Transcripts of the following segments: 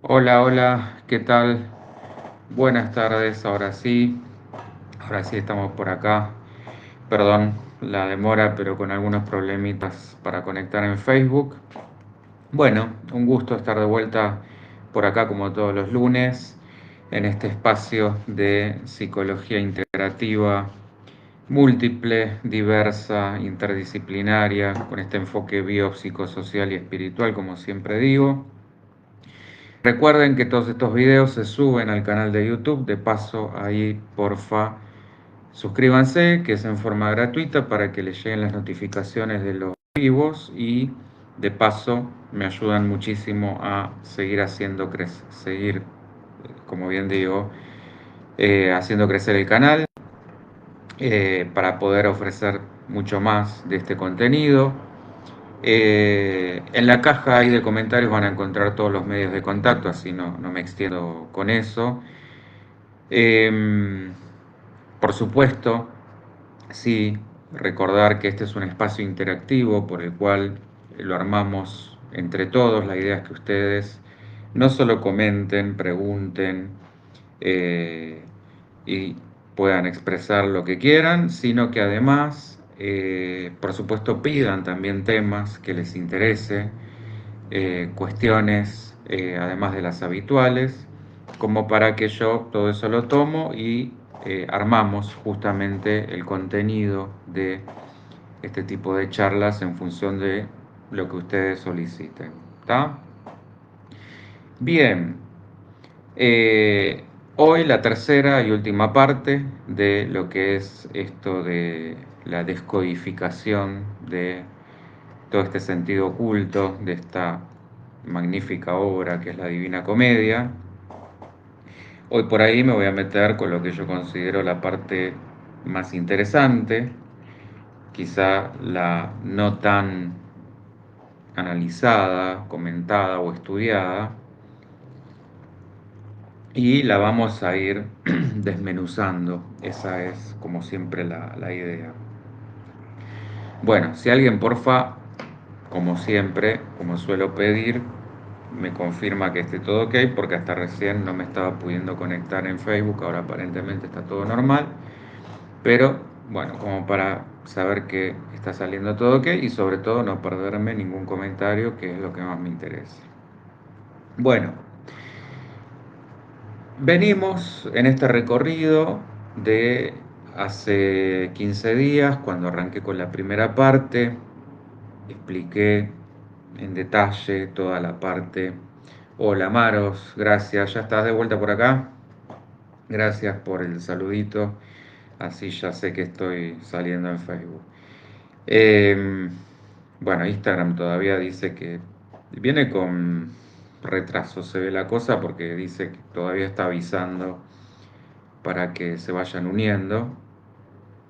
Hola, hola, ¿qué tal? Buenas tardes, ahora sí estamos por acá. Perdón la demora, pero con algunos problemitas para conectar en Facebook. Bueno, un gusto estar de vuelta por acá como todos los lunes en este espacio de psicología integrativa, múltiple, diversa, interdisciplinaria, con este enfoque biopsicosocial y espiritual, como siempre digo. Recuerden que todos estos videos se suben al canal de YouTube. De paso, ahí porfa, suscríbanse, que es en forma gratuita para que les lleguen las notificaciones de los vivos y de paso me ayudan muchísimo a seguir haciendo crecer, seguir, como bien digo, haciendo crecer el canal para poder ofrecer mucho más de este contenido. En la caja ahí de comentarios van a encontrar todos los medios de contacto, así no me extiendo con eso. Eh, por supuesto, sí, recordar que este es un espacio interactivo por el cual lo armamos entre todos. La idea es que ustedes no solo comenten, pregunten eh, y puedan expresar lo que quieran, sino que además, por supuesto, pidan también temas que les interese, cuestiones, además de las habituales, como para que yo todo eso lo tomo y armamos justamente el contenido de este tipo de charlas en función de lo que ustedes soliciten. ¿Está? Bien, eh, hoy la tercera y última parte de lo que es esto de la descodificación de todo este sentido oculto de esta magnífica obra que es la Divina Comedia. Hoy por ahí me voy a meter con lo que yo considero la parte más interesante, quizá la no tan analizada, comentada o estudiada, y la vamos a ir desmenuzando. Esa es como siempre la idea. Bueno, si alguien porfa, como siempre, como suelo pedir, me confirma que esté todo ok, porque hasta recién no me estaba pudiendo conectar en Facebook, ahora aparentemente está todo normal, pero bueno, como para saber que está saliendo todo ok y sobre todo no perderme ningún comentario, que es lo que más me interesa. Bueno, venimos en este recorrido de hace 15 días, cuando arranqué con la primera parte, expliqué en detalle toda la parte. Hola Maros, gracias, ¿ya estás de vuelta por acá? Gracias por el saludito, así ya sé que estoy saliendo en Facebook. Eh, bueno, Instagram todavía dice que viene con retraso, se ve la cosa porque dice que todavía está avisando para que se vayan uniendo.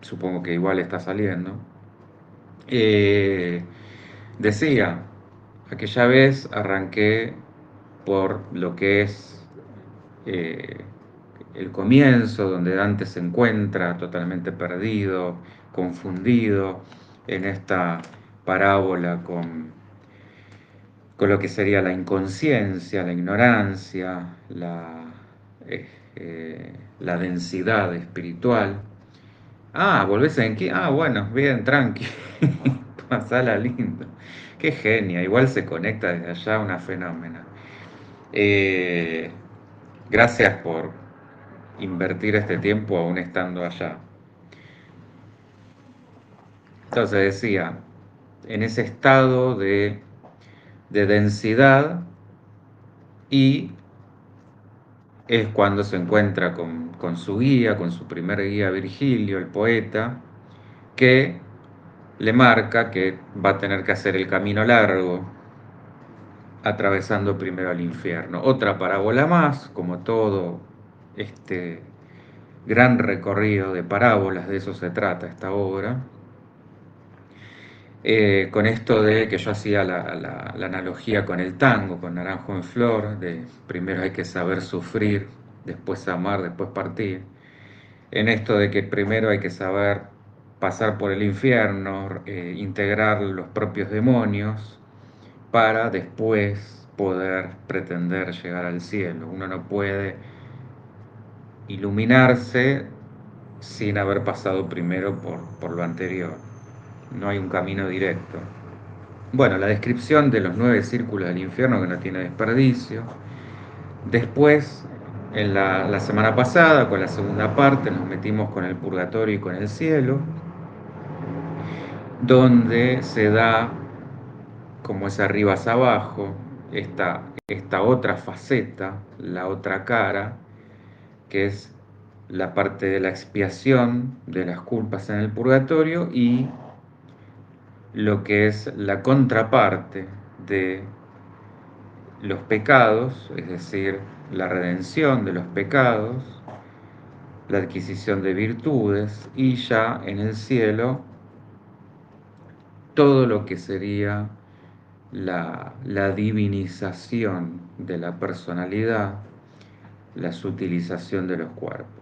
Supongo que igual está saliendo. Eh, Decía, aquella vez arranqué por lo que es eh, el comienzo, donde Dante se encuentra totalmente perdido, confundido en esta parábola con lo que sería la inconsciencia, la ignorancia, eh, la densidad espiritual. Ah, ¿volvés en qué? Ah, bueno, bien, tranqui. Pasala lindo. Qué genia, igual se conecta desde allá, una fenómena. Eh, Gracias por invertir este tiempo aún estando allá. Entonces decía, en ese estado de densidad y es cuando se encuentra con su guía, con su primer guía Virgilio, el poeta, que le marca que va a tener que hacer el camino largo, atravesando primero el infierno. Otra parábola más, como todo este gran recorrido de parábolas, de eso se trata esta obra. Con esto de que yo hacía la analogía con el tango, con Naranjo en Flor, de primero hay que saber sufrir, después amar, después partir. En esto de que primero hay que saber pasar por el infierno, integrar los propios demonios, para después poder pretender llegar al cielo. Uno no puede iluminarse sin haber pasado primero por lo anterior. No hay un camino directo. Bueno, la descripción de los 9 círculos del infierno que no tiene desperdicio. Después, en la semana pasada, con la segunda parte, nos metimos con el purgatorio y con el cielo, donde se da, como es arriba es abajo, esta otra faceta, la otra cara, que es la parte de la expiación de las culpas en el purgatorio y lo que es la contraparte de los pecados, es decir, la redención de los pecados, la adquisición de virtudes y ya en el cielo todo lo que sería la divinización de la personalidad, la sutilización de los cuerpos.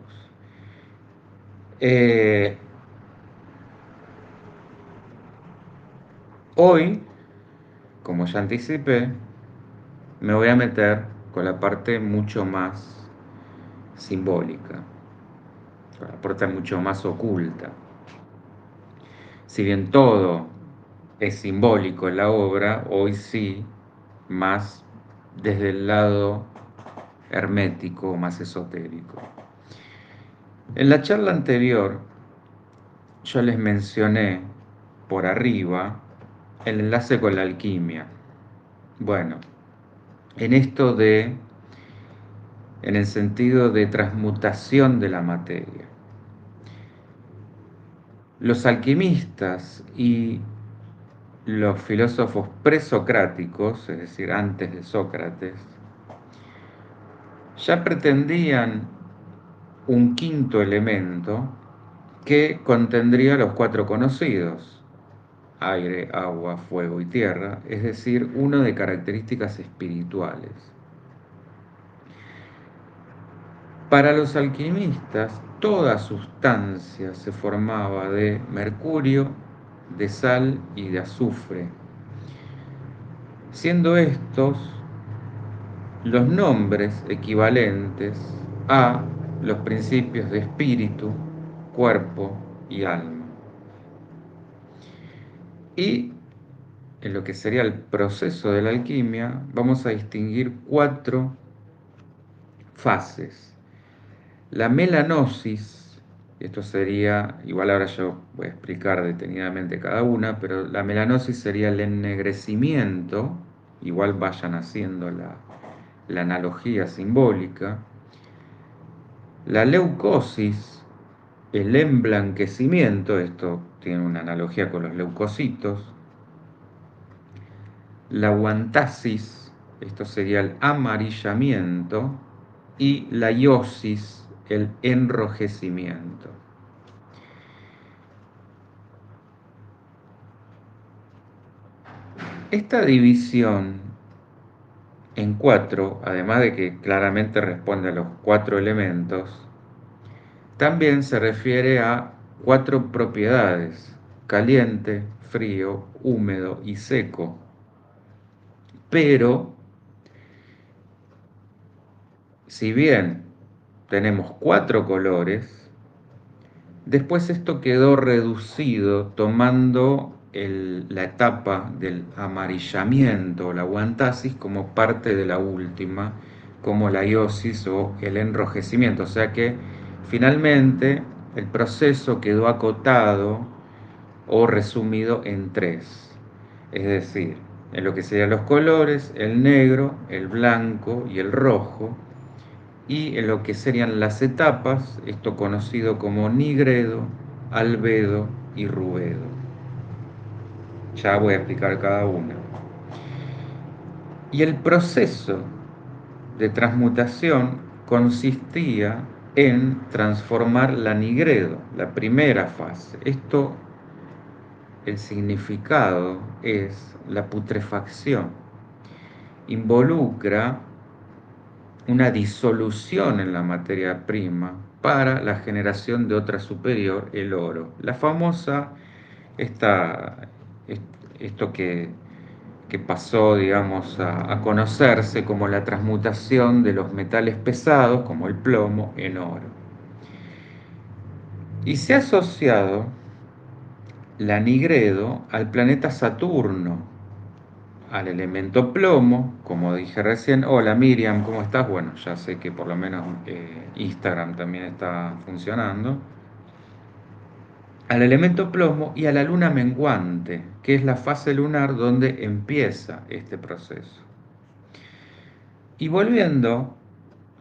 Eh, Hoy, como ya anticipé, me voy a meter con la parte mucho más simbólica, con la parte mucho más oculta. Si bien todo es simbólico en la obra, hoy sí, más desde el lado hermético, más esotérico. En la charla anterior, yo les mencioné por arriba el enlace con la alquimia. Bueno, en esto en el sentido de transmutación de la materia. Los alquimistas y los filósofos presocráticos, es decir, antes de Sócrates, ya pretendían un quinto elemento que contendría los 4 conocidos: aire, agua, fuego y tierra, es decir, uno de características espirituales. Para los alquimistas, toda sustancia se formaba de mercurio, de sal y de azufre, siendo estos los nombres equivalentes a los principios de espíritu, cuerpo y alma. Y en lo que sería el proceso de la alquimia, vamos a distinguir 4 fases. La melanosis, esto sería, igual ahora yo voy a explicar detenidamente cada una, pero la melanosis sería el ennegrecimiento, igual vayan haciendo la analogía simbólica. La leucosis, el emblanquecimiento, esto tiene una analogía con los leucocitos. La guantasis, esto sería el amarillamiento. Y la iosis, el enrojecimiento. Esta división en 4, además de que claramente responde a los 4 elementos, también se refiere a 4 propiedades: caliente, frío, húmedo y seco. Pero, si bien tenemos 4 colores, después esto quedó reducido tomando la etapa del amarillamiento o la guantasis como parte de la última, como la iosis o el enrojecimiento. O sea que finalmente el proceso quedó acotado o resumido en 3. Es decir, en lo que serían los colores: el negro, el blanco y el rojo. Y en lo que serían las etapas, esto conocido como nigredo, albedo y rubedo. Ya voy a explicar cada una. Y el proceso de transmutación consistía en transformar la nigredo, la primera fase. Esto, el significado es la putrefacción. Involucra una disolución en la materia prima para la generación de otra superior, el oro. La famosa, esta, esto que que pasó, digamos, a conocerse como la transmutación de los metales pesados, como el plomo, en oro. Y se ha asociado la nigredo al planeta Saturno, al elemento plomo, como dije recién. Hola Miriam, ¿cómo estás? Bueno, ya sé que por lo menos Instagram también está funcionando. Al elemento plomo y a la luna menguante, que es la fase lunar donde empieza este proceso. Y volviendo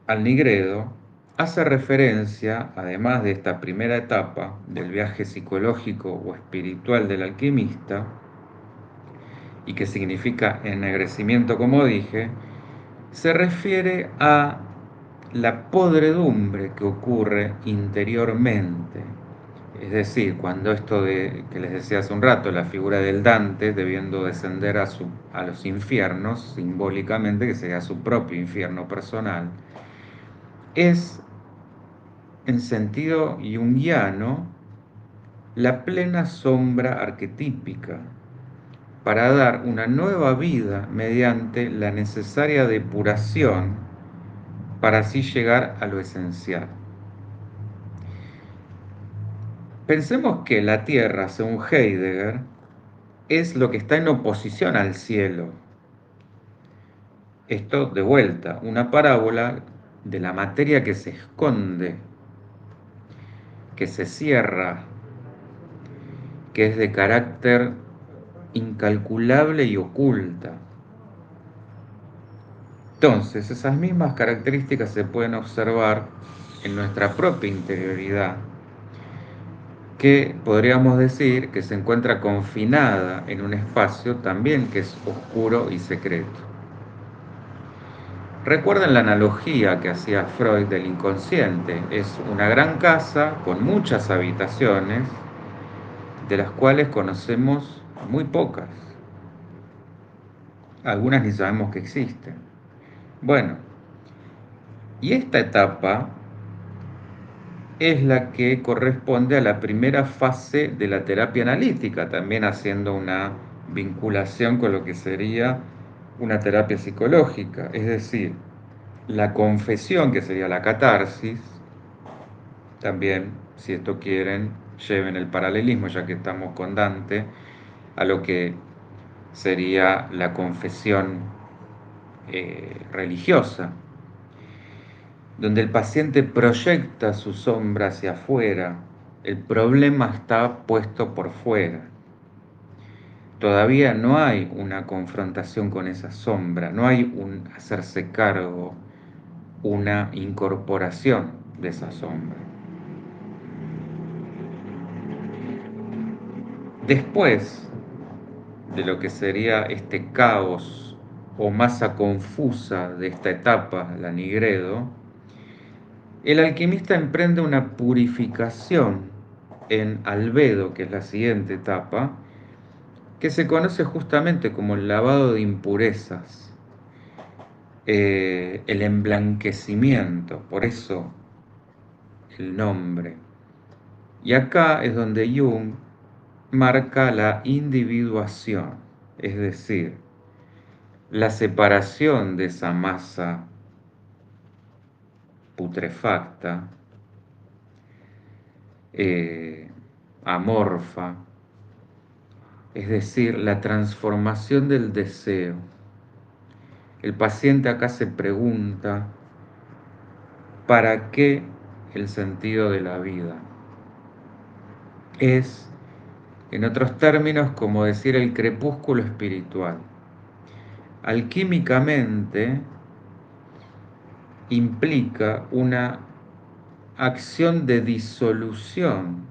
al nigredo, hace referencia, además de esta primera etapa del viaje psicológico o espiritual del alquimista, y que significa ennegrecimiento, como dije, se refiere a la podredumbre que ocurre interiormente. Es decir, cuando esto de que les decía hace un rato, la figura del Dante debiendo descender a los infiernos, simbólicamente, que sería su propio infierno personal, es en sentido junguiano la plena sombra arquetípica para dar una nueva vida mediante la necesaria depuración para así llegar a lo esencial. Pensemos que la Tierra, según Heidegger, es lo que está en oposición al cielo. Esto, de vuelta, una parábola de la materia que se esconde, que se cierra, que es de carácter incalculable y oculta. Entonces, esas mismas características se pueden observar en nuestra propia interioridad, que podríamos decir que se encuentra confinada en un espacio también que es oscuro y secreto. Recuerden la analogía que hacía Freud del inconsciente. Es una gran casa con muchas habitaciones, de las cuales conocemos muy pocas. Algunas ni sabemos que existen. Bueno, y esta etapa es la que corresponde a la primera fase de la terapia analítica, también haciendo una vinculación con lo que sería una terapia psicológica, es decir, la confesión, que sería la catarsis. También, si esto quieren, lleven el paralelismo, ya que estamos con Dante, a lo que sería la confesión religiosa, donde el paciente proyecta su sombra hacia afuera, el problema está puesto por fuera. Todavía no hay una confrontación con esa sombra, no hay un hacerse cargo, una incorporación de esa sombra. Después de lo que sería este caos o masa confusa de esta etapa, la nigredo, el alquimista emprende una purificación en albedo, que es la siguiente etapa, que se conoce justamente como el lavado de impurezas, el emblanquecimiento, por eso el nombre. Y acá es donde Jung marca la individuación, es decir, la separación de esa masa putrefacta, eh, amorfa, es decir, la transformación del deseo. El paciente acá se pregunta, ¿para qué el sentido de la vida? Es, en otros términos, como decir el crepúsculo espiritual. Alquímicamente implica una acción de disolución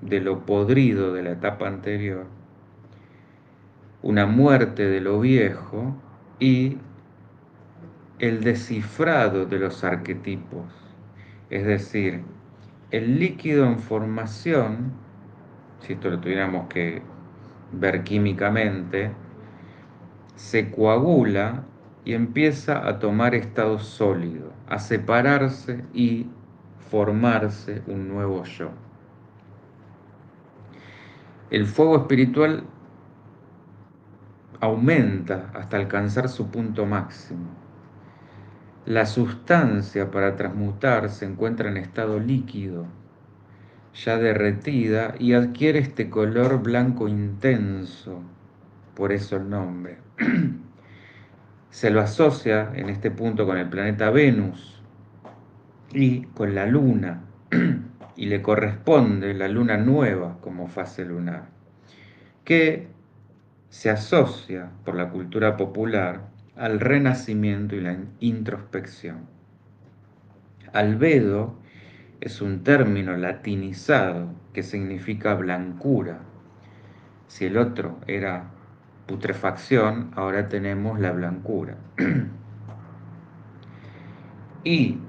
de lo podrido de la etapa anterior, una muerte de lo viejo y el descifrado de los arquetipos, es decir, el líquido en formación, si esto lo tuviéramos que ver químicamente, se coagula y empieza a tomar estado sólido, a separarse y formarse un nuevo yo. El fuego espiritual aumenta hasta alcanzar su punto máximo. La sustancia para transmutar se encuentra en estado líquido, ya derretida, y adquiere este color blanco intenso, por eso el nombre. Se lo asocia en este punto con el planeta Venus y con la luna, y le corresponde la luna nueva como fase lunar, que se asocia por la cultura popular al renacimiento y la introspección. Albedo es un término latinizado que significa blancura. Si el otro era putrefacción, ahora tenemos la blancura. Y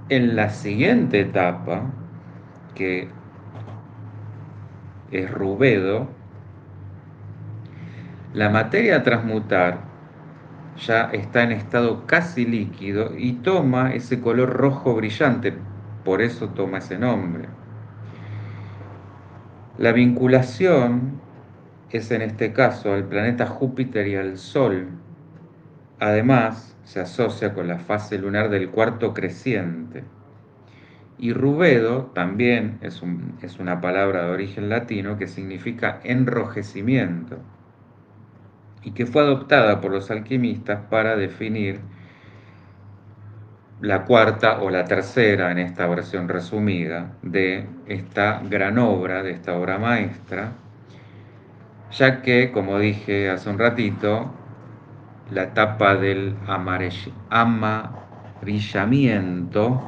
en la siguiente etapa, que es rubedo, la materia a transmutar ya está en estado casi líquido y toma ese color rojo brillante, por eso toma ese nombre. La vinculación es en este caso al planeta Júpiter y al Sol. Además, se asocia con la fase lunar del cuarto creciente. Y rubedo también es una palabra de origen latino que significa enrojecimiento y que fue adoptada por los alquimistas para definir la cuarta o la tercera, en esta versión resumida, de esta gran obra, de esta obra maestra, ya que, como dije hace un ratito, la etapa del amarillamiento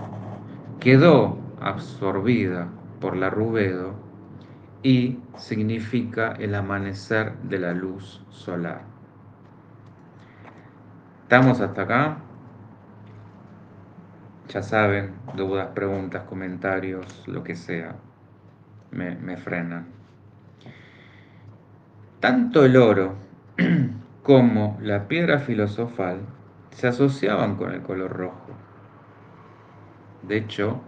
quedó absorbida por la rubedo y significa el amanecer de la luz solar. ¿Estamos hasta acá? Ya saben, dudas, preguntas, comentarios, lo que sea, me frenan. Tanto el oro como la piedra filosofal se asociaban con el color rojo. De hecho,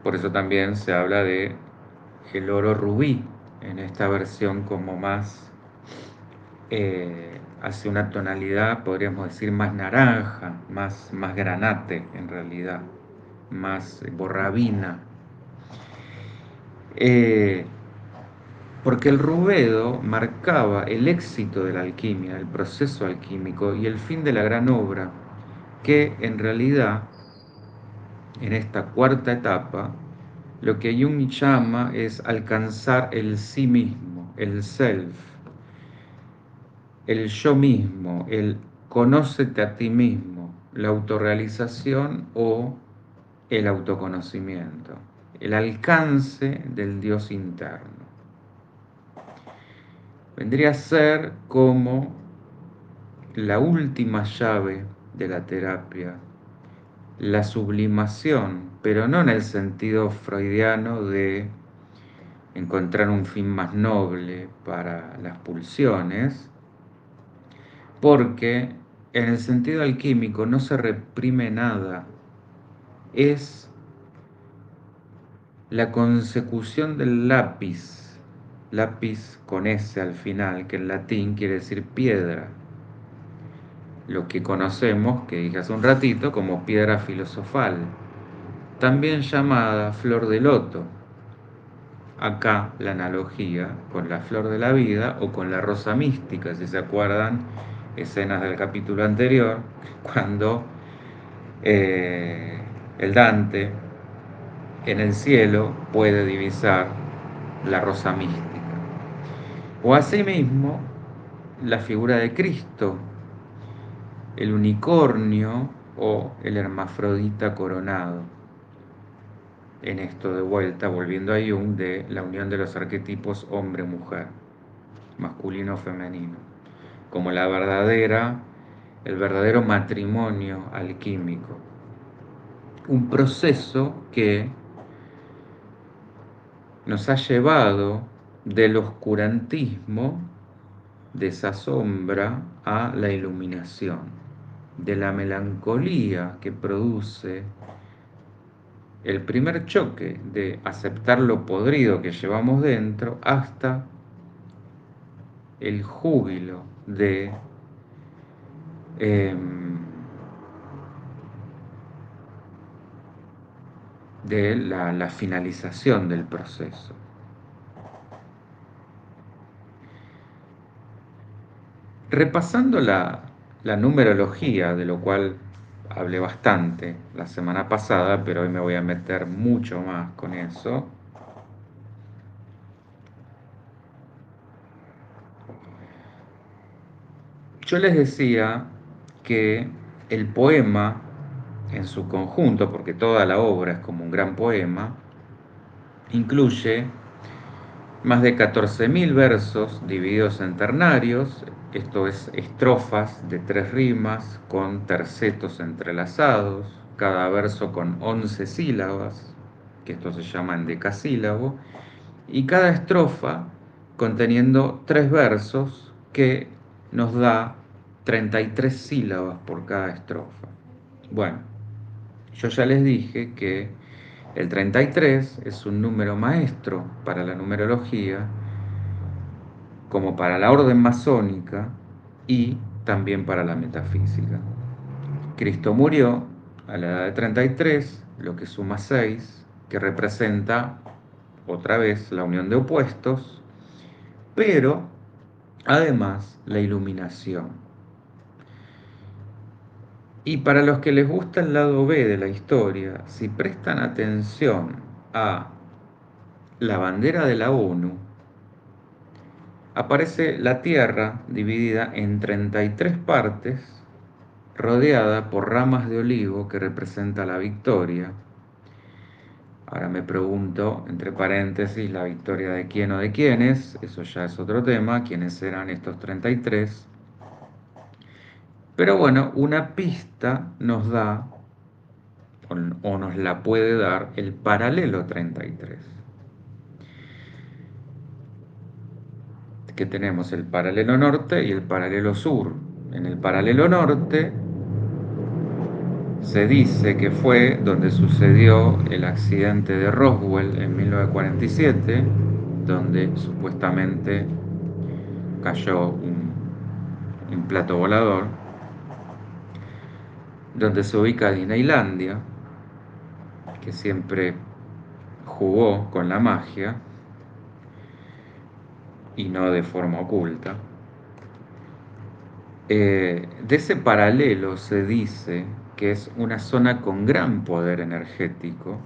por eso también se habla de el oro rubí en esta versión como más hace una tonalidad, podríamos decir, más naranja, más granate en realidad, más borrabina. Porque el rubedo marcaba el éxito de la alquimia, el proceso alquímico y el fin de la gran obra, que en realidad, en esta cuarta etapa, lo que Jung llama es alcanzar el sí mismo, el self, el yo mismo, el conócete a ti mismo, la autorrealización o el autoconocimiento, el alcance del Dios interno. Vendría a ser como la última llave de la terapia, la sublimación, pero no en el sentido freudiano de encontrar un fin más noble para las pulsiones, porque en el sentido alquímico no se reprime nada, es la consecución del lápiz, lápiz con S al final, que en latín quiere decir piedra, lo que conocemos, que dije hace un ratito, como piedra filosofal, también llamada flor de loto. Acá la analogía con la flor de la vida o con la rosa mística, si se acuerdan, escenas del capítulo anterior, cuando el Dante en el cielo puede divisar la rosa mística. O asimismo, la figura de Cristo, el unicornio o el hermafrodita coronado. En esto de vuelta, volviendo a Jung, de la unión de los arquetipos hombre-mujer, masculino-femenino, como el verdadero matrimonio alquímico. Un proceso que nos ha llevado del oscurantismo, de esa sombra, a la iluminación, de la melancolía que produce el primer choque de aceptar lo podrido que llevamos dentro hasta el júbilo em, de la finalización del proceso. Repasando la numerología, de lo cual hablé bastante la semana pasada, pero hoy me voy a meter mucho más con eso. Yo les decía que el poema en su conjunto, porque toda la obra es como un gran poema, incluye más de 14.000 versos divididos en ternarios, esto es estrofas de 3 rimas con tercetos entrelazados, cada verso con 11 sílabas, que esto se llama endecasílabo, y cada estrofa conteniendo 3 versos que nos da 33 sílabas por cada estrofa. Bueno, yo ya les dije que el 33 es un número maestro para la numerología, como para la orden masónica y también para la metafísica. Cristo murió a la edad de 33, lo que suma 6, que representa otra vez la unión de opuestos, pero además la iluminación. Y para los que les gusta el lado B de la historia, si prestan atención a la bandera de la ONU, aparece la Tierra dividida en 33 partes, rodeada por ramas de olivo que representa la victoria. Ahora me pregunto, entre paréntesis, la victoria de quién o de quiénes, eso ya es otro tema, quiénes eran estos 33. Pero bueno, una pista nos da, o nos la puede dar, el paralelo 33. Que tenemos el paralelo norte y el paralelo sur. En el paralelo norte se dice que fue donde sucedió el accidente de Roswell en 1947, donde supuestamente cayó un plato volador, donde se ubica Disneylandia, que siempre jugó con la magia y no de forma oculta. De ese paralelo se dice que es una zona con gran poder energético,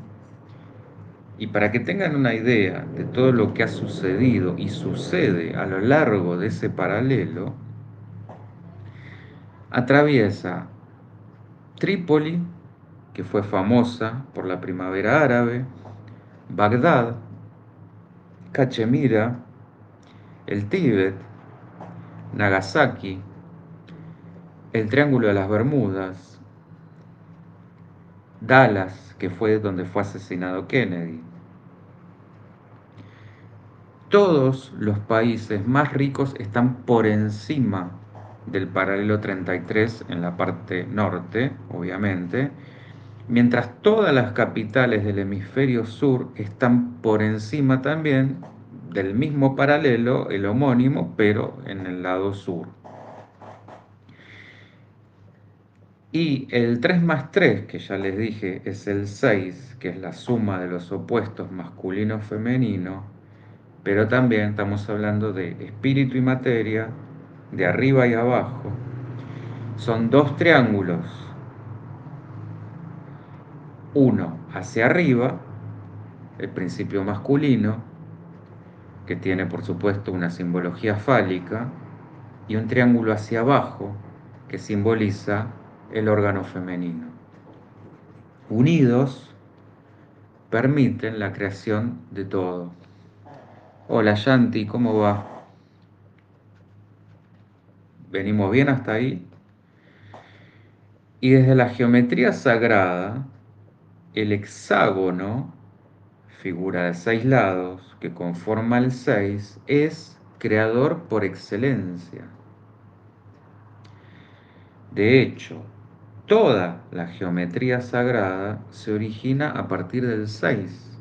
y para que tengan una idea de todo lo que ha sucedido y sucede a lo largo de ese paralelo, atraviesa Trípoli, que fue famosa por la primavera árabe, Bagdad, Cachemira, el Tíbet, Nagasaki, el Triángulo de las Bermudas, Dallas, que fue donde fue asesinado Kennedy. Todos los países más ricos están por encima del paralelo 33 en la parte norte, obviamente, mientras todas las capitales del hemisferio sur están por encima también del mismo paralelo, el homónimo, pero en el lado sur. Y el 3 más 3, que ya les dije, es el 6, que es la suma de los opuestos masculino-femenino, pero también estamos hablando de espíritu y materia, de arriba y abajo. Son dos triángulos, uno hacia arriba, el principio masculino, que tiene por supuesto una simbología fálica, y un triángulo hacia abajo, que simboliza el órgano femenino. Unidos permiten la creación de todo. Hola Yanti, ¿cómo va? ¿Venimos bien hasta ahí? Y desde la geometría sagrada, el hexágono, figura de 6 lados, que conforma el 6, es creador por excelencia. De hecho, toda la geometría sagrada se origina a partir del 6.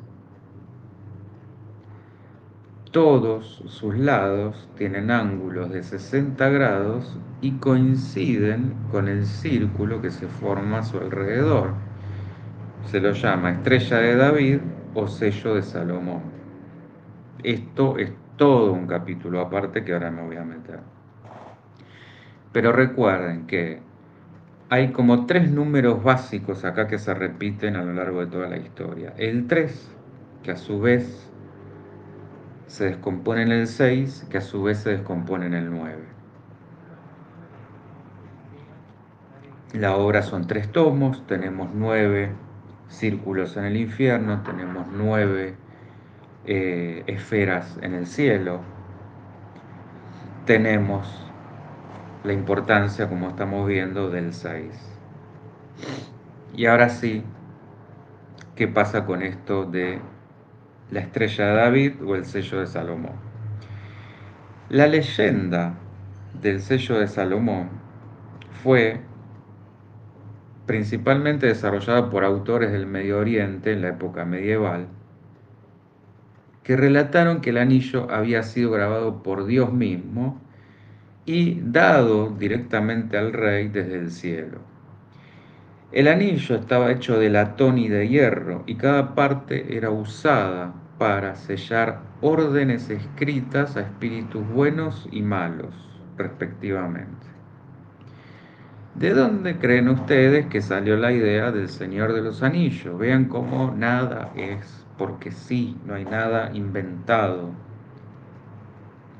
Todos sus lados tienen ángulos de 60 grados y coinciden con el círculo que se forma a su alrededor. Se lo llama estrella de David o sello de Salomón. Esto es todo un capítulo aparte que ahora me voy a meter. Pero recuerden que hay como 3 números básicos acá que se repiten a lo largo de toda la historia. El 3, que a su vez se descompone en el 6, que a su vez se descompone en el 9. La obra son 3 tomos, tenemos 9 círculos en el infierno, tenemos 9 esferas en el cielo, tenemos la importancia, como estamos viendo, del 6. Y ahora sí, ¿qué pasa con esto de la estrella de David o el sello de Salomón? La leyenda del sello de Salomón fue principalmente desarrollada por autores del Medio Oriente en la época medieval, que relataron que el anillo había sido grabado por Dios mismo y dado directamente al rey desde el cielo. El anillo estaba hecho de latón y de hierro y cada parte era usada para sellar órdenes escritas a espíritus buenos y malos, respectivamente. ¿De dónde creen ustedes que salió la idea del Señor de los Anillos? Vean cómo nada es porque sí, no hay nada inventado.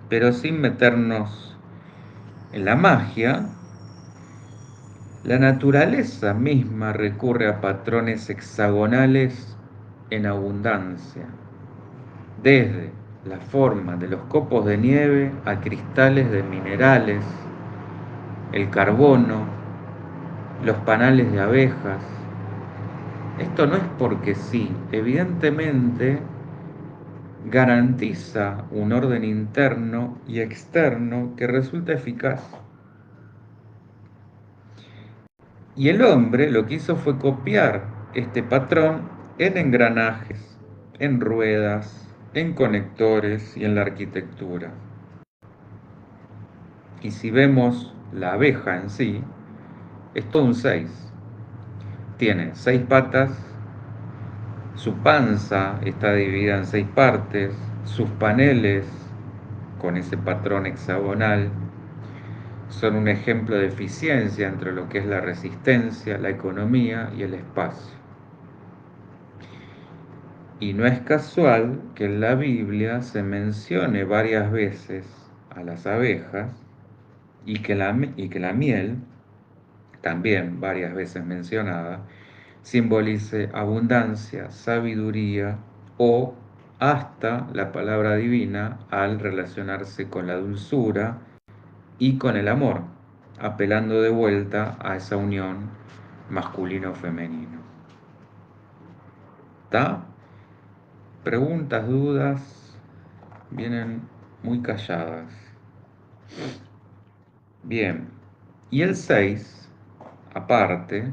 Pero sin meternos en la magia, la naturaleza misma recurre a patrones hexagonales en abundancia, desde la forma de los copos de nieve a cristales de minerales, el carbono, los panales de abejas. Esto no es porque sí, evidentemente garantiza un orden interno y externo que resulta eficaz. Y el hombre lo que hizo fue copiar este patrón en engranajes, en ruedas, en conectores y en la arquitectura. Y si vemos la abeja en sí, es todo un 6. Tiene 6 patas, su panza está dividida en 6 partes, sus paneles, con ese patrón hexagonal, son un ejemplo de eficiencia entre lo que es la resistencia, la economía y el espacio. Y no es casual que en la Biblia se mencione varias veces a las abejas y que la miel, también varias veces mencionada, simbolice abundancia, sabiduría o hasta la palabra divina al relacionarse con la dulzura y con el amor, apelando de vuelta a esa unión masculino-femenino. ¿Está? Preguntas, dudas, vienen muy calladas. Bien, y el 6, aparte,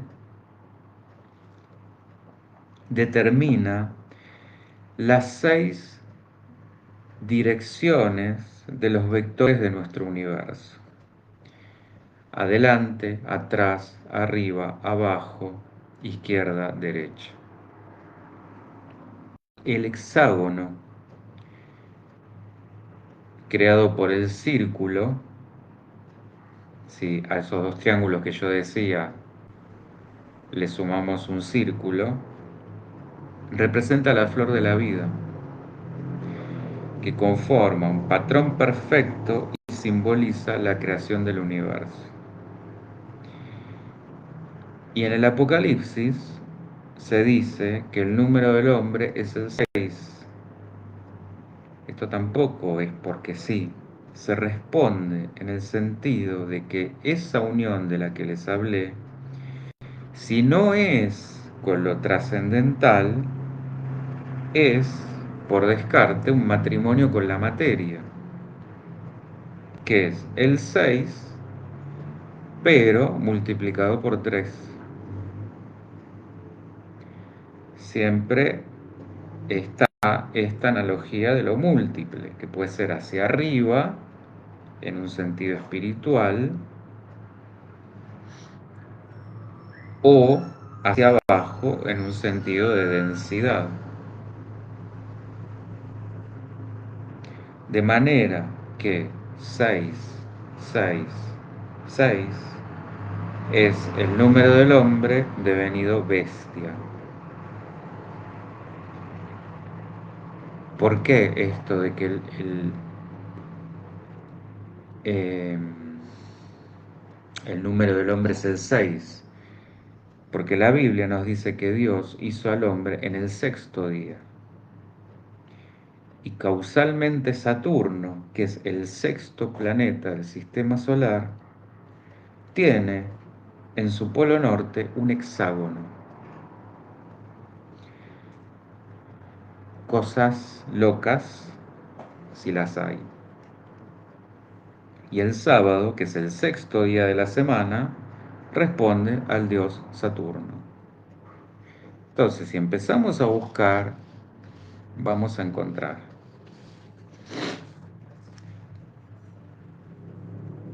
determina las 6 direcciones de los vectores de nuestro universo. Adelante, atrás, arriba, abajo, izquierda, derecha. El hexágono, creado por el círculo, si a esos 2 triángulos que yo decía le sumamos un círculo, representa la flor de la vida, que conforma un patrón perfecto y simboliza la creación del universo. Y en el Apocalipsis se dice que el número del hombre es el 6. Esto tampoco es porque sí, se responde en el sentido de que esa unión de la que les hablé, si no es con lo trascendental, es, por descarte, un matrimonio con la materia, que es el 6, pero multiplicado por 3. siempre está esta analogía de lo múltiple, que puede ser hacia arriba, en un sentido espiritual, o hacia abajo, en un sentido de densidad. De manera que 6, 6, 6 es el número del hombre devenido bestia. ¿Por qué esto de que eh, el número del hombre es el 6? Porque la Biblia nos dice que Dios hizo al hombre en el sexto día. Y causalmente Saturno, que es el sexto planeta del sistema solar, tiene en su polo norte un hexágono. Cosas locas, si las hay. Y el sábado, que es el sexto día de la semana, responde al dios Saturno. Entonces, si empezamos a buscar, vamos a encontrar.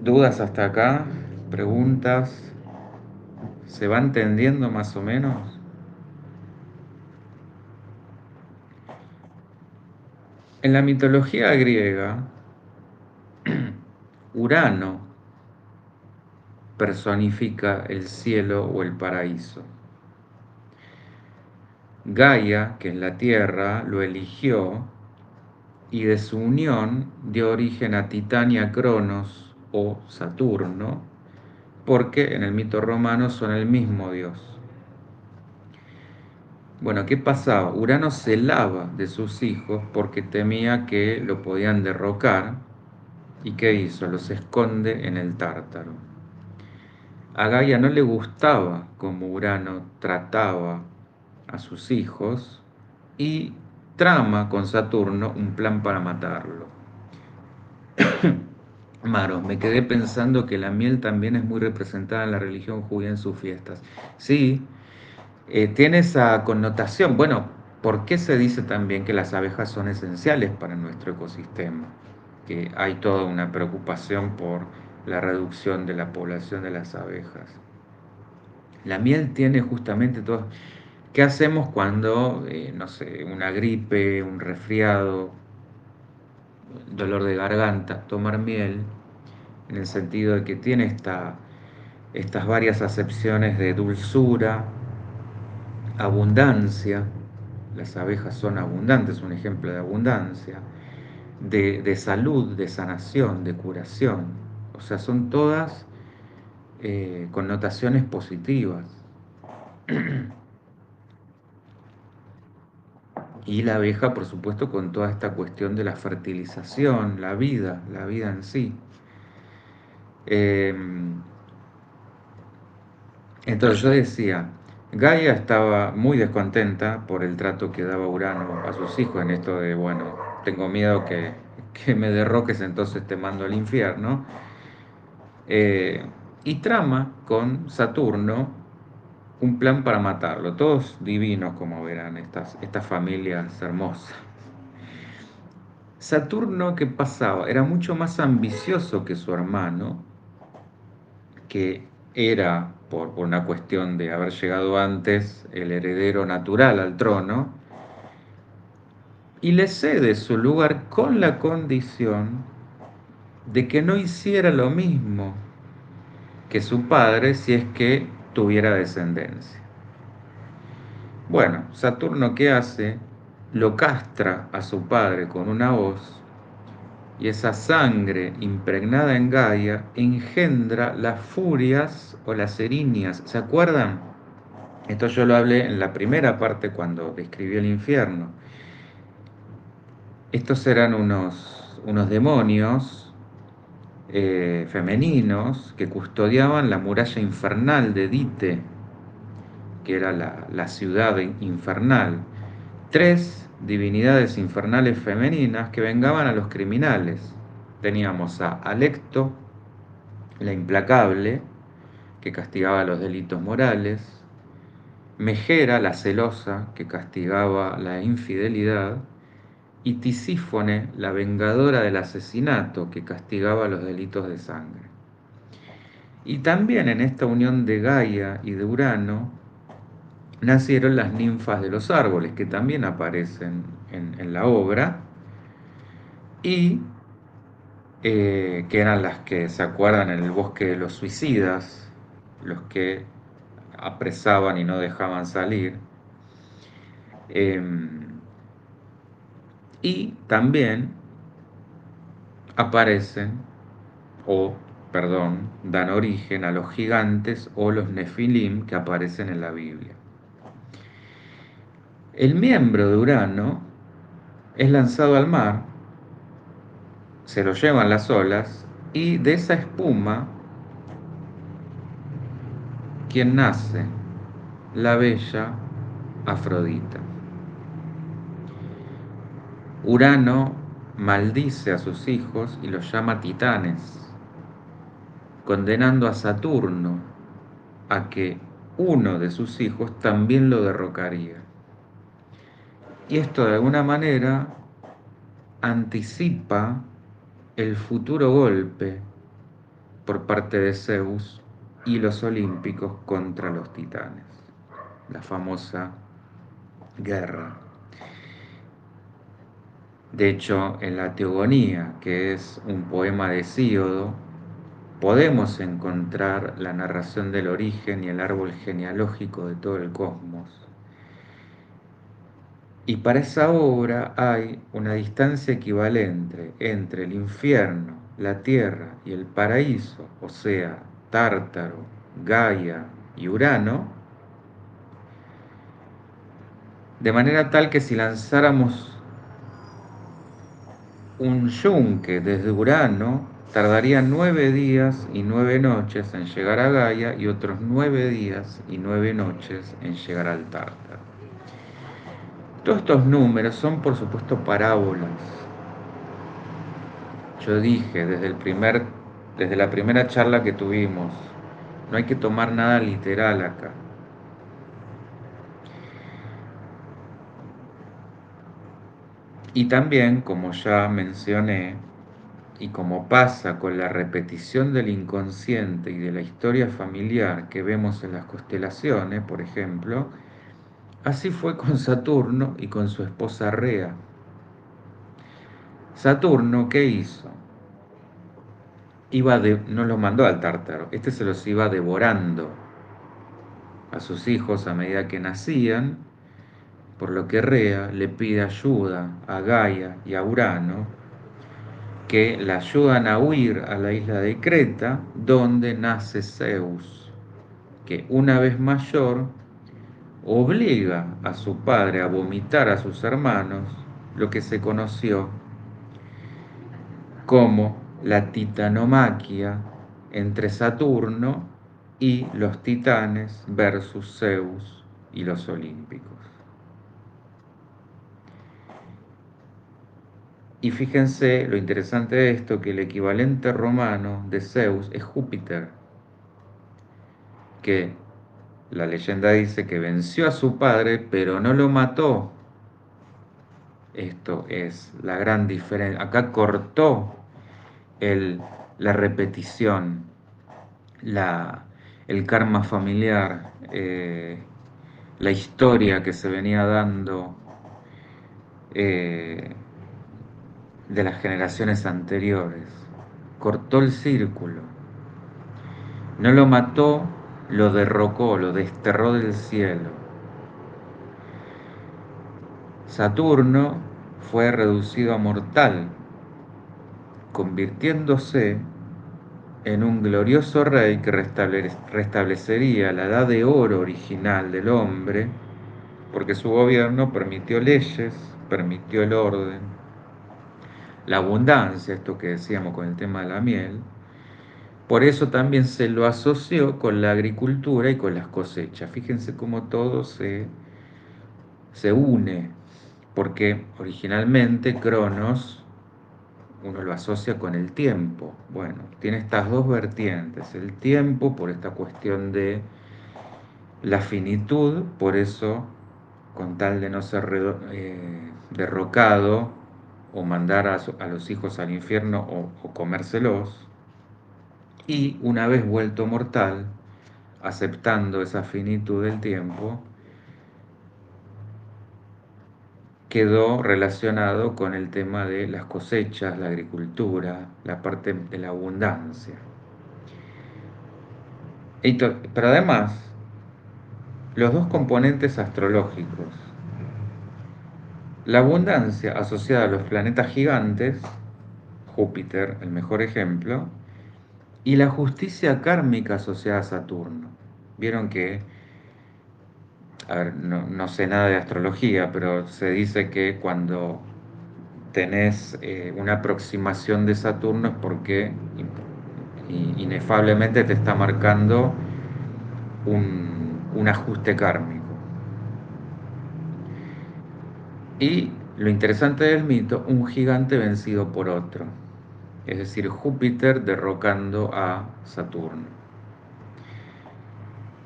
¿Dudas hasta acá? ¿Preguntas? ¿Se va entendiendo más o menos? En la mitología griega, Urano personifica el cielo o el paraíso. Gaia, que es la tierra, lo eligió y de su unión dio origen a Titán y a Cronos o Saturno, porque en el mito romano son el mismo dios. Bueno, ¿qué pasaba? Urano celaba de sus hijos porque temía que lo podían derrocar. ¿Y qué hizo? Los esconde en el Tártaro. A Gaia no le gustaba cómo Urano trataba a sus hijos y trama con Saturno un plan para matarlo. Maro, me quedé pensando que la miel también es muy representada en la religión judía en sus fiestas. Sí, tiene esa connotación. Bueno, ¿por qué se dice también que las abejas son esenciales para nuestro ecosistema? Que hay toda una preocupación por la reducción de la población de las abejas. La miel tiene justamente todo. ¿Qué hacemos cuando, no sé, una gripe, un resfriado, dolor de garganta? Tomar miel, en el sentido de que tiene estas varias acepciones de dulzura, abundancia. Las abejas son abundantes, un ejemplo de abundancia, de salud, de sanación, de curación. O sea, son todas connotaciones positivas. Y la abeja, por supuesto, con toda esta cuestión de la fertilización, la vida en sí. Eh, entonces yo decía, Gaia estaba muy descontenta por el trato que daba Urano a sus hijos en esto de, bueno, tengo miedo que me derroques, entonces te mando al infierno. Eh, y trama con Saturno un plan para matarlo. Todos divinos, como verán, estas familias hermosas. Saturno, ¿qué pasaba? Era mucho más ambicioso que su hermano, que era, por una cuestión de haber llegado antes, el heredero natural al trono, y le cede su lugar con la condición de que no hiciera lo mismo que su padre si es que tuviera descendencia. Bueno, Saturno, ¿qué hace? Lo castra a su padre con una hoz y esa sangre impregnada en Gaia engendra las furias o las erinias. ¿Se acuerdan? Esto yo lo hablé en la primera parte cuando describió el infierno. Estos eran unos demonios femeninos que custodiaban la muralla infernal de Dite, que era la ciudad infernal. Tres divinidades infernales femeninas que vengaban a los criminales. Teníamos a Alecto, la implacable, que castigaba los delitos morales, Megera, la celosa, que castigaba la infidelidad, y Tisífone, la vengadora del asesinato, que castigaba los delitos de sangre. Y también en esta unión de Gaia y de Urano nacieron las ninfas de los árboles, que también aparecen en la obra, y que eran las que se acuerdan en el bosque de los suicidas, los que apresaban y no dejaban salir. Y también aparecen, o, perdón, dan origen a los gigantes o los nefilim que aparecen en la Biblia. El miembro de Urano es lanzado al mar, se lo llevan las olas, y de esa espuma, ¿quién nace? La bella Afrodita. Urano maldice a sus hijos y los llama titanes, condenando a Saturno a que uno de sus hijos también lo derrocaría. Y esto de alguna manera anticipa el futuro golpe por parte de Zeus y los olímpicos contra los titanes, la famosa guerra. De hecho, en la Teogonía, que es un poema de Hesíodo, podemos encontrar la narración del origen y el árbol genealógico de todo el cosmos. Y para esa obra hay una distancia equivalente entre el infierno, la tierra y el paraíso, o sea, Tártaro, Gaia y Urano, de manera tal que si lanzáramos un yunque desde Urano, tardaría 9 días y 9 noches en llegar a Gaia y otros 9 días y 9 noches en llegar al Tártaro. Todos estos números son, por supuesto, parábolas. Yo dije desde la primera charla que tuvimos, no hay que tomar nada literal acá. Y también, como ya mencioné, y como pasa con la repetición del inconsciente y de la historia familiar que vemos en las constelaciones, por ejemplo, así fue con Saturno y con su esposa Rea. Saturno, ¿qué hizo? No los mandó al Tártaro, este se los iba devorando a sus hijos a medida que nacían, por lo que Rea le pide ayuda a Gaia y a Urano, que la ayudan a huir a la isla de Creta, donde nace Zeus, que una vez mayor obliga a su padre a vomitar a sus hermanos, lo que se conoció como la titanomaquia entre Saturno y los titanes versus Zeus y los olímpicos. Y fíjense lo interesante de esto, que el equivalente romano de Zeus es Júpiter, que la leyenda dice que venció a su padre, pero no lo mató. Esto es la gran diferencia. Acá cortó la repetición, el karma familiar, la historia que se venía dando eh, de las generaciones anteriores. Cortó el círculo. No lo mató, lo derrocó, lo desterró del cielo. Saturno fue reducido a mortal, convirtiéndose en un glorioso rey que restablecería la edad de oro original del hombre, porque su gobierno permitió leyes, permitió el orden, la abundancia, esto que decíamos con el tema de la miel. Por eso también se lo asoció con la agricultura y con las cosechas. Fíjense cómo todo se une, porque originalmente Cronos uno lo asocia con el tiempo. Bueno, tiene estas dos vertientes. El tiempo por esta cuestión de La finitud, por eso, con tal de no ser derrocado o mandar a los hijos al infierno o comérselos, y una vez vuelto mortal, aceptando esa finitud del tiempo, quedó relacionado con el tema de las cosechas, la agricultura, la parte de la abundancia. Pero además, los dos componentes astrológicos, la abundancia asociada a los planetas gigantes, Júpiter, el mejor ejemplo, y la justicia kármica asociada a Saturno. Vieron que, a ver, no sé nada de astrología, pero se dice que cuando tenés una aproximación de Saturno es porque inefablemente te está marcando un ajuste kármico. Y lo interesante del mito, un gigante vencido por otro, es decir, Júpiter derrocando a Saturno.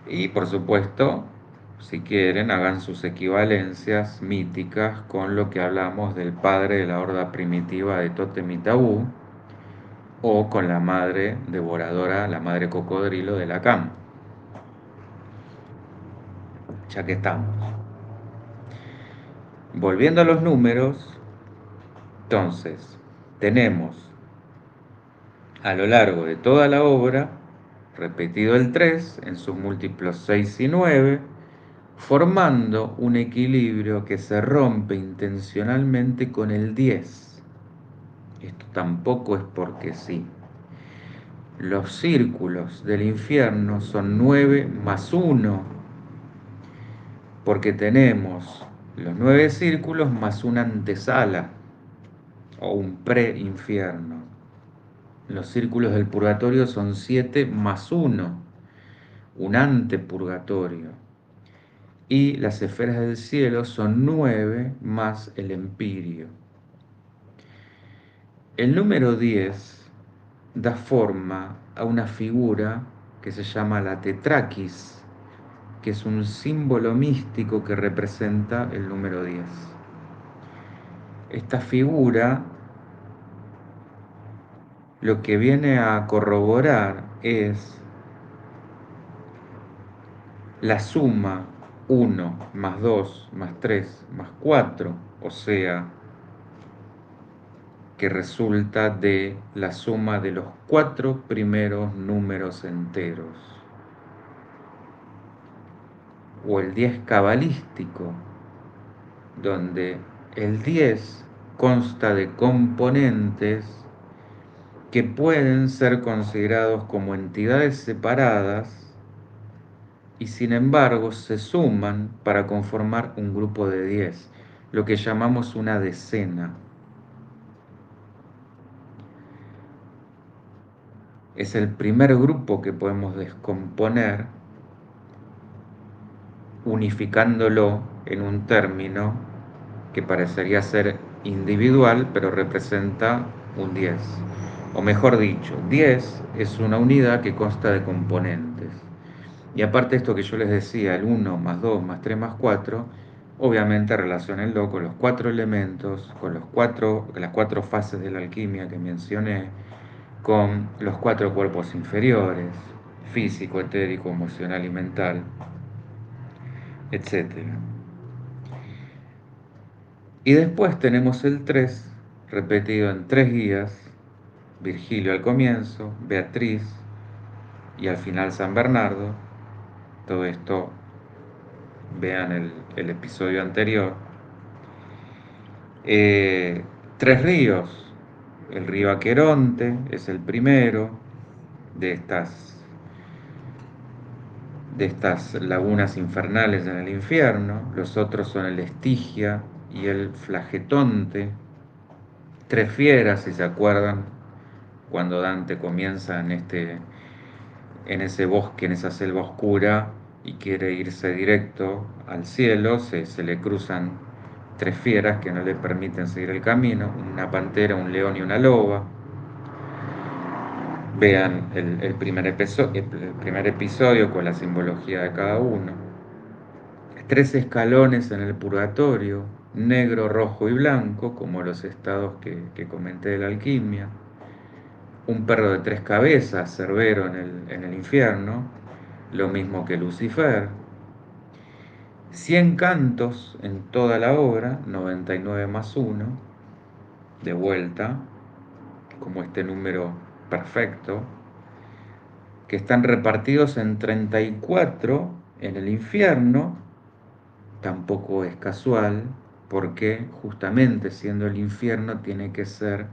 Y por supuesto, si quieren, hagan sus equivalencias míticas con lo que hablamos del padre de la horda primitiva de Tótem y Tabú, o con la madre devoradora, la madre cocodrilo de Lacan, ya que estamos. Volviendo a los números, entonces, tenemos a lo largo de toda la obra repetido el 3 en sus múltiplos 6 y 9, formando un equilibrio que se rompe intencionalmente con el 10. Esto tampoco es porque sí. Los círculos del infierno son 9 más 1, porque tenemos los 9 círculos más una antesala o un pre-infierno. Los círculos del purgatorio son 7 más 1, un antepurgatorio. Y las esferas del cielo son 9 más el empirio. El número 10 da forma a una figura que se llama la tetraquis, que es un símbolo místico que representa el número 10. Esta figura lo que viene a corroborar es la suma 1 más 2 más 3 más 4, o sea, que resulta de la suma de los 4 primeros números enteros, o el 10 cabalístico, donde el 10 consta de componentes que pueden ser considerados como entidades separadas y sin embargo se suman para conformar un grupo de 10, lo que llamamos una decena. Es el primer grupo que podemos descomponer unificándolo en un término que parecería ser individual, pero representa un 10. O mejor dicho, 10 es una unidad que consta de componentes. Y aparte de esto que yo les decía, el 1 más 2 más 3 más 4, obviamente relaciónenlo con los 4 elementos, con las 4 fases de la alquimia que mencioné, con los 4 cuerpos inferiores, físico, etérico, emocional y mental, etc. Y después tenemos el 3, repetido en 3 guías, Virgilio al comienzo, Beatriz y al final San Bernardo. Todo esto, vean el episodio anterior. 3 ríos, el río Aqueronte es el primero de estas lagunas infernales en el infierno, los otros son el Estigia y el Flagetonte, 3 fieras, si se acuerdan, cuando Dante comienza en ese bosque, en esa selva oscura, y quiere irse directo al cielo, se le cruzan 3 fieras que no le permiten seguir el camino, una pantera, un león y una loba. vean el primer episodio con la simbología de cada uno. 3 escalones en el purgatorio, negro, rojo y blanco, como los estados que comenté de la alquimia. Un perro de 3 cabezas, Cerbero en el infierno, lo mismo que Lucifer. 100 cantos en toda la obra, 99 más 1, de vuelta, como este número perfecto, que están repartidos en 34 en el infierno. Tampoco es casual, porque justamente siendo el infierno tiene que ser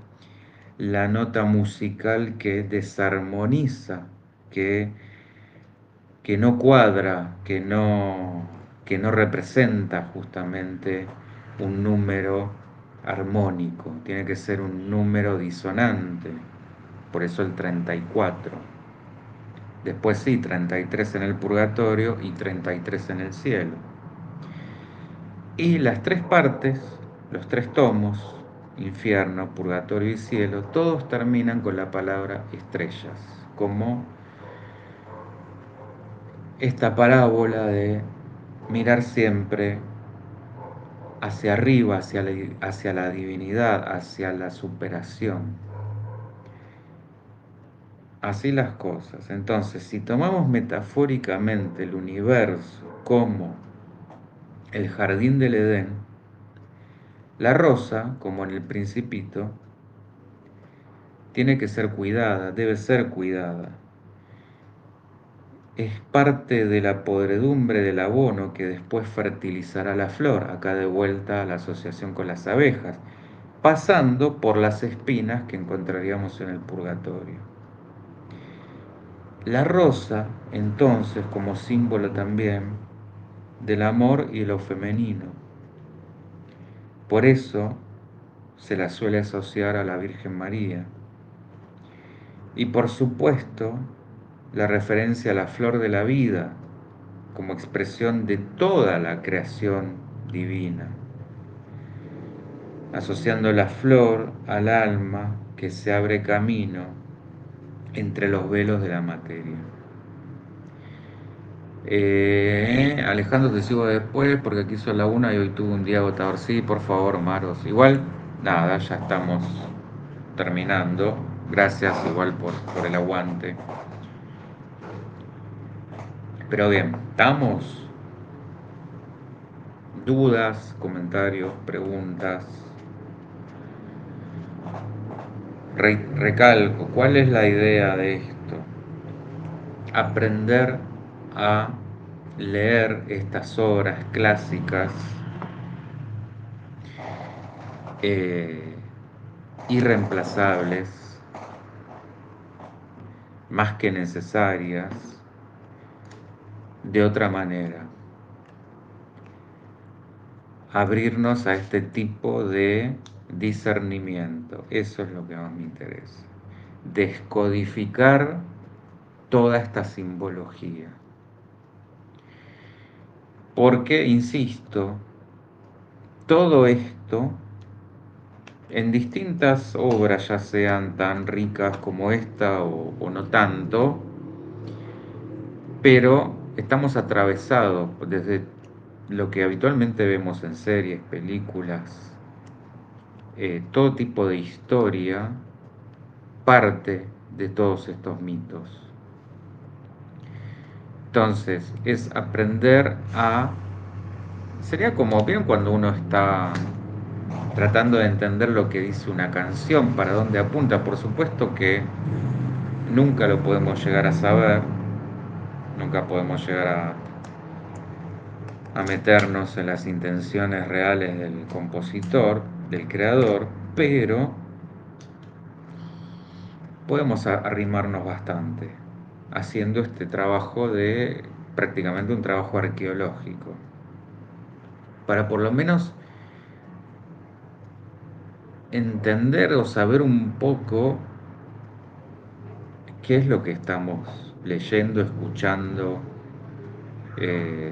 la nota musical que desarmoniza, que, que no cuadra, que no representa justamente un número armónico, tiene que ser un número disonante, por eso el 34. Después sí, 33 en el purgatorio y 33 en el cielo. Y las 3 partes, los 3 tomos, infierno, purgatorio y cielo, todos terminan con la palabra estrellas, como esta parábola de mirar siempre hacia arriba, hacia la divinidad, hacia la superación. Así las cosas. Entonces, si tomamos metafóricamente el universo como el jardín del Edén, la rosa, como en el Principito, tiene que ser cuidada, debe ser cuidada. Es parte de la podredumbre del abono que después fertilizará la flor, acá de vuelta a la asociación con las abejas, pasando por las espinas que encontraríamos en el purgatorio. La rosa, entonces, como símbolo también del amor y lo femenino. Por eso se la suele asociar a la Virgen María. Y por supuesto, la referencia a la flor de la vida como expresión de toda la creación divina, asociando la flor al alma que se abre camino entre los velos de la materia. Alejandro, te sigo después porque aquí son la 1 y hoy tuve un día agotador. Sí, por favor, Maros. Igual, nada, ya estamos terminando. Gracias igual por el aguante. Pero bien, ¿estamos? ¿Dudas, comentarios, preguntas? Recalco, ¿cuál es la idea de esto? Aprender a leer estas obras clásicas eh, irreemplazables, más que necesarias, de otra manera. Abrirnos a este tipo de discernimiento, eso es lo que más me interesa. Descodificar toda esta simbología. Porque, insisto, todo esto en distintas obras, ya sean tan ricas como esta o no tanto, pero estamos atravesados desde lo que habitualmente vemos en series, películas, todo tipo de historia, parte de todos estos mitos. Entonces, es aprender a... Sería como bien cuando uno está tratando de entender lo que dice una canción, para dónde apunta. Por supuesto que nunca lo podemos llegar a saber, nunca podemos llegar a meternos en las intenciones reales del compositor, del creador, pero podemos arrimarnos bastante haciendo este trabajo de prácticamente un trabajo arqueológico, para por lo menos entender o saber un poco qué es lo que estamos leyendo, escuchando, eh,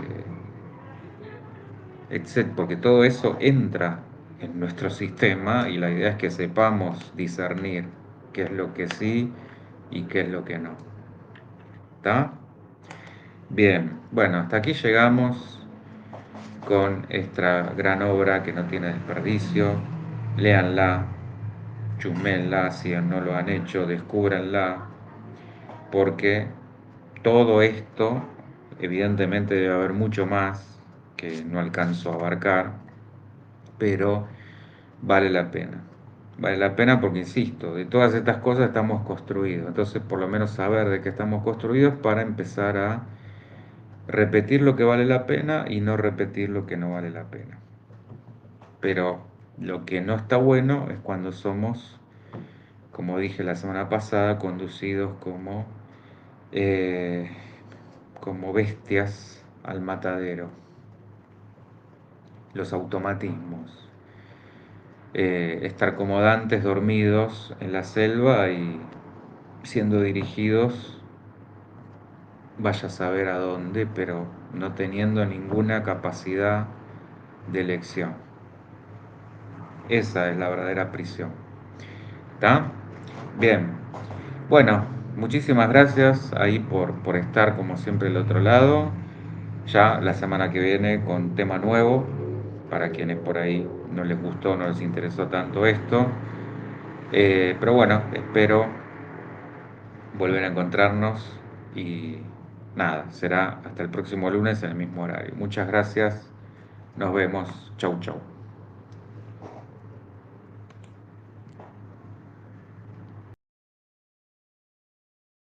etc. Porque todo eso entra en nuestro sistema y la idea es que sepamos discernir qué es lo que sí y qué es lo que no. ¿Está? Bien, bueno, hasta aquí llegamos con esta gran obra que no tiene desperdicio. Léanla, chusméenla si no lo han hecho, descúbranla, porque todo esto, evidentemente debe haber mucho más que no alcanzo a abarcar, pero vale la pena. Vale la pena porque, insisto, de todas estas cosas estamos construidos. Entonces, por lo menos saber de qué estamos construidos para empezar a repetir lo que vale la pena y no repetir lo que no vale la pena. Pero lo que no está bueno es cuando somos, como dije la semana pasada, conducidos eh, como bestias al matadero, los automatismos. Estar como dantes dormidos en la selva y siendo dirigidos, vaya a saber a dónde, pero no teniendo ninguna capacidad de elección. Esa es la verdadera prisión. ¿Está? Bien. Bueno, muchísimas gracias ahí por estar como siempre al otro lado. Ya la semana que viene con tema nuevo, para quienes por ahí no les gustó, no les interesó tanto esto. Pero bueno, espero volver a encontrarnos y nada, será hasta el próximo lunes en el mismo horario. Muchas gracias, nos vemos, chau chau.